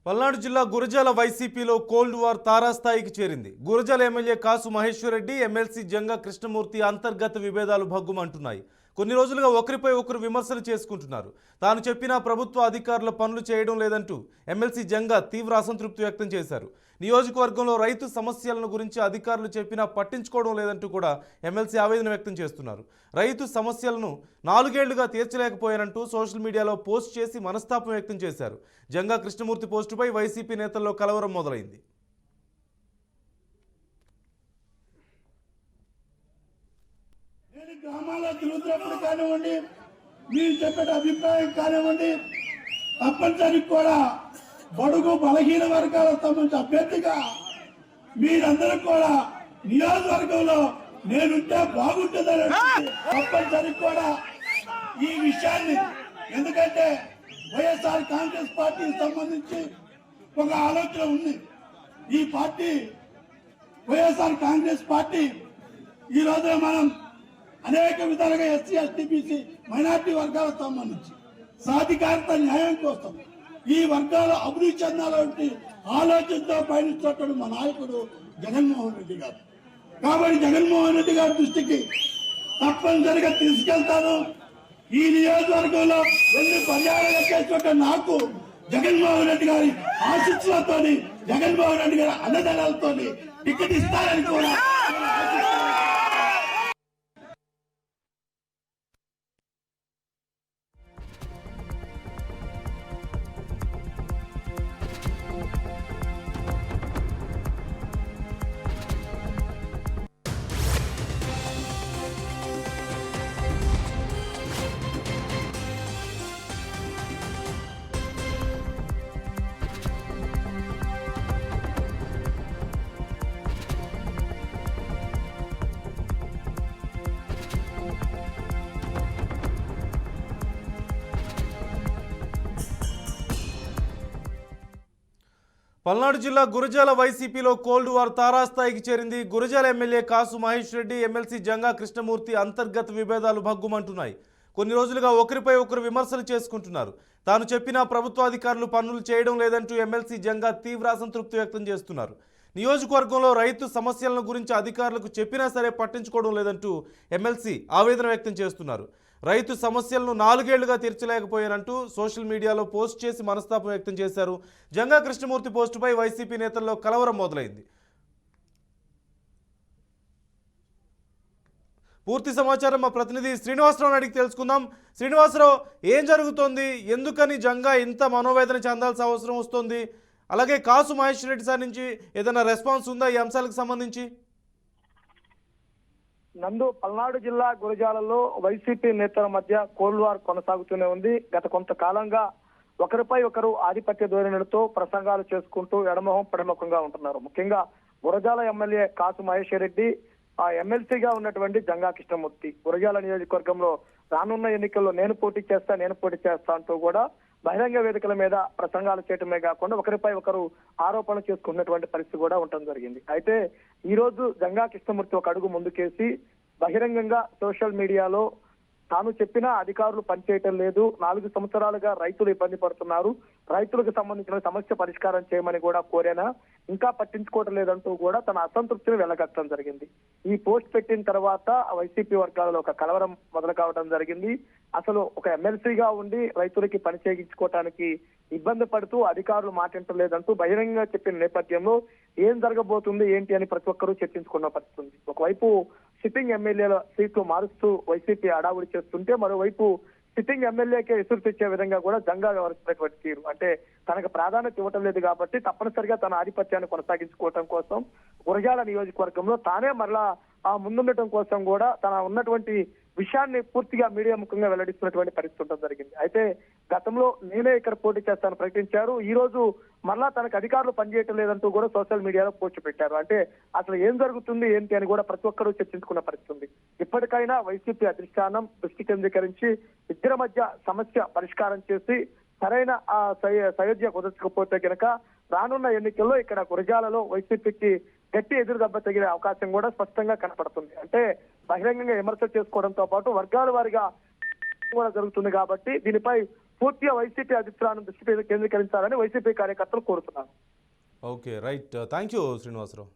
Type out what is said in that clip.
పల్నాడు జిల్లా గురజాల వైసీపీలో cold war తారాస్థాయికి చేరింది. గురజాల ఎమ్మెల్యే కాసు మహేశ్వర్ రెడ్డి, ఎమ్మెల్సీ జంగా కృష్ణమూర్తి అంతర్గత విభేదాలు భగ్గుమంటున్నాయి. కొన్ని రోజులుగా ఒకరిపై ఒకరు విమర్శలు చేసుకుంటున్నారు. తాను చెప్పిన ప్రభుత్వ అధికారుల పనులు చేయడం లేదంటూ ఎమ్మెల్సీ జంగా తీవ్ర అసంతృప్తి వ్యక్తం చేశారు. నియోజకవర్గంలో రైతు సమస్యలను గురించి అధికారులు చెప్పినా పట్టించుకోవడం లేదంటూ కూడా ఎమ్మెల్సీ ఆవేదన వ్యక్తం చేస్తున్నారు. రైతు సమస్యలను 4 ఏళ్లుగా తీర్చలేకపోయారంటూ సోషల్ మీడియాలో పోస్ట్ చేసి మనస్తాపం వ్యక్తం చేశారు. జంగా కృష్ణమూర్తి పోస్టుపై వైసీపీ నేతల్లో కలవరం మొదలైంది. గ్రామాల్లో తిరుగుతున్నప్పుడు కానివ్వండి, మీరు చెప్పే అభిప్రాయం కానివ్వండి, తప్పనిసరి కూడా బడుగు బలహీన వర్గాలకు సంబంధించిన అభ్యర్థిగా మీరందరూ కూడా నియోజకవర్గంలో నేనుంటే బాగుంటుందని తప్పనిసరి కూడా ఈ విషయాన్ని, ఎందుకంటే వైఎస్ఆర్ కాంగ్రెస్ పార్టీకి సంబంధించి ఒక ఆలోచన ఉంది. ఈ పార్టీ వైఎస్ఆర్ కాంగ్రెస్ పార్టీ ఈ రోజున మనం అనేక విధాలుగా ఎస్సీ ఎస్టీ బీసీ మైనార్టీ వర్గాలకు సంబంధించి సాధికారత న్యాయం కోసం ఈ వర్గాల అభివృద్ధి చెందాలంటే ఆలోచనతో పయనిస్తున్నటువంటి మా నాయకుడు జగన్మోహన్ రెడ్డి గారు. కాబట్టి జగన్మోహన్ రెడ్డి గారి దృష్టికి తప్పనిసరిగా తీసుకెళ్తాను. ఈ నియోజకవర్గంలో 2 పర్యాయాలుగా చేసినట్టు నాకు జగన్మోహన్ రెడ్డి గారి ఆశీస్సులతో, జగన్మోహన్ రెడ్డి గారి అన్నదానాలతో టికెట్ ఇస్తారని కూడా పల్నాడు జిల్లా గురజాల వైసీపీలో కోల్డ్ వార్ తారాస్థాయికి చేరింది. గురజాల ఎమ్మెల్యే కాసు మహేష్ రెడ్డి, ఎమ్మెల్సీ జంగా కృష్ణమూర్తి అంతర్గత విభేదాలు భగ్గుమంటున్నాయి. కొన్ని రోజులుగా ఒకరిపై ఒకరు విమర్శలు చేసుకుంటున్నారు. తాను చెప్పిన ప్రభుత్వాధికారులు పనులు చేయడం లేదంటూ ఎమ్మెల్సీ జంగా తీవ్ర అసంతృప్తి వ్యక్తం చేస్తున్నారు. నియోజకవర్గంలో రైతు సమస్యలను గురించి అధికారులకు చెప్పినా సరే పట్టించుకోవడం లేదంటూ ఎమ్మెల్సీ ఆవేదన వ్యక్తం చేస్తున్నారు. రైతు సమస్యలను 4 ఏళ్లుగా తీర్చలేకపోయానంటూ సోషల్ మీడియాలో పోస్ట్ చేసి మనస్తాపం వ్యక్తం చేశారు. జంగా కృష్ణమూర్తి పోస్టుపై వైసీపీ నేతల్లో కలవరం మొదలైంది. పూర్తి సమాచారం మా ప్రతినిధి శ్రీనివాసరావు అడిగి తెలుసుకుందాం. శ్రీనివాసరావు, ఏం జరుగుతోంది? ఎందుకని జంగా ఇంత మనోవేదన చెందాల్సిన అవసరం వస్తుంది? అలాగే కాసు మహేష్ రెడ్డి సార్ నుంచి ఏదైనా రెస్పాన్స్ ఉందా ఈ అంశాలకు సంబంధించి? నందు, పల్నాడు జిల్లా గురజాలలో వైసీపీ నేతల మధ్య కోల్డ్ వార్ కొనసాగుతూనే ఉంది. గత కొంతకాలంగా ఒకరిపై ఒకరు ఆధిపత్య ధోరణులతో ప్రసంగాలు చేసుకుంటూ ఎడమొహం పడముఖంగా ఉంటున్నారు. ముఖ్యంగా గురజాల ఎమ్మెల్యే కాసు మహేష్ రెడ్డి, ఆ ఎమ్మెల్సీగా ఉన్నటువంటి జంగా కృష్ణమూర్తి గురజాల నియోజకవర్గంలో రానున్న ఎన్నికల్లో నేను పోటీ చేస్తా అంటూ కూడా బహిరంగ వేదికల మీద ప్రసంగాలు చేయటమే కాకుండా ఒకరిపై ఒకరు ఆరోపణలు చేసుకున్నటువంటి పరిస్థితి కూడా ఉండటం జరిగింది. అయితే ఈ రోజు జంగా కృష్ణమూర్తి ఒక అడుగు ముందుకేసి బహిరంగంగా సోషల్ మీడియాలో తాను చెప్పిన అధికారులు పనిచేయటం లేదు, 4 సంవత్సరాలుగా రైతులు ఇబ్బంది పడుతున్నారు, రైతులకు సంబంధించిన సమస్య పరిష్కారం చేయమని కూడా కోరేనా ఇంకా పట్టించుకోవటం లేదంటూ కూడా తన అసంతృప్తిని వెళ్లగట్టడం జరిగింది. ఈ పోస్ట్ పెట్టిన తర్వాత వైసీపీ వర్గాలలో ఒక కలవరం మొదలు కావడం జరిగింది. అసలు ఒక ఎమ్మెల్సీగా ఉండి రైతులకి పని చేయించుకోవటానికి ఇబ్బంది పడుతూ అధికారులు మాట్లాడలేదంటూ బహిరంగంగా చెప్పిన నేపథ్యంలో ఏం జరగబోతుంది ఏంటి అని ప్రతి ఒక్కరూ చర్చించుకున్న పరిస్థితి ఉంది. ఒకవైపు సిట్టింగ్ ఎమ్మెల్యేల సీట్లు మారుస్తూ వైసీపీ అడావుడి చేస్తుంటే, మరోవైపు సిట్టింగ్ ఎమ్మెల్యేకే ఎసురు తెచ్చే విధంగా కూడా జంగా వ్యవహరిస్తున్నటువంటి తీరు, అంటే తనకు ప్రాధాన్యత ఇవ్వటం లేదు కాబట్టి తప్పనిసరిగా తన ఆధిపత్యాన్ని కొనసాగించుకోవటం కోసం గురజాల నియోజకవర్గంలో తానే మరలా ముందుండటం కోసం కూడా తన ఉన్నటువంటి విషయాన్ని పూర్తిగా మీడియా ముఖంగా వెల్లడిస్తున్నటువంటి పరిస్థితి ఉండడం జరిగింది. అయితే గతంలో నేనే ఇక్కడ పోటీ చేస్తాను ప్రకటించారు. ఈ రోజు మరలా తనకు అధికారులు పనిచేయటం లేదంటూ కూడా సోషల్ మీడియాలో పోస్ట్ పెట్టారు. అంటే అసలు ఏం జరుగుతుంది ఏంటి అని కూడా ప్రతి ఒక్కరూ చర్చించుకున్న పరిస్థితి ఉంది. ఇప్పటికైనా వైసీపీ అధిష్టానం దృష్టి కేంద్రీకరించి ఇద్దరి మధ్య సమస్య పరిష్కారం చేసి సరైన సయోధ్య కుదర్చకపోతే కనుక రానున్న ఎన్నికల్లో ఇక్కడ గురజాలలో వైసీపీకి గట్టి ఎదురు దెబ్బ తగిలే అవకాశం కూడా స్పష్టంగా కనపడుతుంది. అంటే బహిరంగంగా విమర్శలు చేసుకోవడంతో పాటు వర్గాల వారిగా కూడా జరుగుతుంది కాబట్టి దీనిపై పూర్తిగా వైసీపీ అధిష్టానం దృష్టి కేంద్రీకరించాలని వైసీపీ కార్యకర్తలు కోరుతున్నారు. Okay, right. Thank you Srinivasarao.